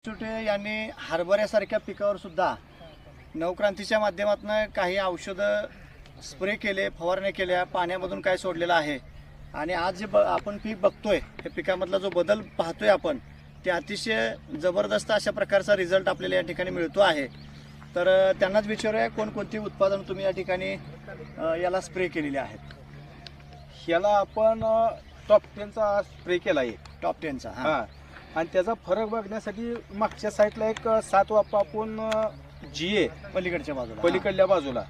चुटे यांनी हरभऱ्यासारख्या पिकावर सुद्धा नवक्रांतीच्या माध्यमातून काही औषधं स्प्रे केले, फवारण्या केल्या, पाण्यामधून काय सोडलेलं आहे आणि आज जे आपण पीक बघतोय हे पिकामधला जो बदल पाहतोय आपण ते अतिशय जबरदस्त अशा प्रकारचा रिझल्ट आपल्याला या ठिकाणी मिळतो आहे. तर त्यांनाच विचारूया कोणकोणती उत्पादन तुम्ही या ठिकाणी याला स्प्रे केलेली आहेत. ह्याला आपण टॉप 10चा स्प्रे केला आहे. टॉप 10चा हा, आणि त्याचा फरक बघण्यासाठी मागच्या साईडला एक 7 वाफा आपण जीए पलीकडल्या बाजूला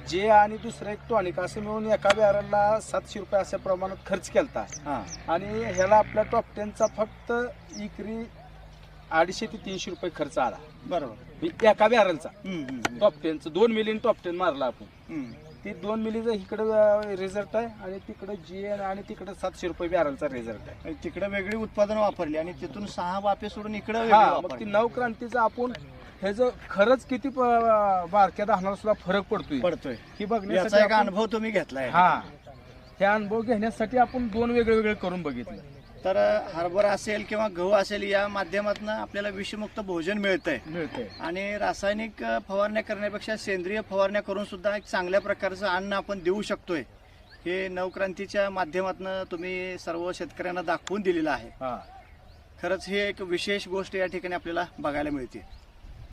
जे आणि दुसरं एक टॉनिक असं मिळून एका बॅरलला 700 रुपये अशा प्रमाणात खर्च केलता. आणि ह्याला आपल्या टॉप 10चा फक्त इकरी 250 ते 300 रुपये खर्च आला. बरोबर, एका बॅरलचा टॉप 10चा 2 मिलीन टॉप 10 मारला आपण. ती 2 मिलीचा इकडे रिझल्ट आहे आणि तिकडे जीए आणि तिकडे 700 रुपये बॅरलचा रिझल्ट आहे. तिकडे वेगळी उत्पादन वापरली आणि तिथून 6 वाफे सोडून इकडे मग ती नवक्रांतीचा आपण ह्याचं खरंच किती बारक्या धानाला सुद्धा फरक पडतोय ही बघण्यासाठी एक अनुभव तुम्ही घेतलाय. हे अनुभव घेण्यासाठी आपण 2 वेगळे करून बघितले. तर हरभरा असेल किंवा गहू असेल या माध्यमातून आपल्याला विषमुक्त भोजन मिळतंय आणि रासायनिक फवारण्या करण्यापेक्षा सेंद्रिय फवारण्या करून सुद्धा एक चांगल्या प्रकारचं अन्न आपण देऊ शकतोय. हे नवक्रांतीच्या माध्यमातून तुम्ही सर्व शेतकऱ्यांना दाखवून दिलेलं आहे. खरंच हे एक विशेष गोष्ट या ठिकाणी आपल्याला बघायला मिळते.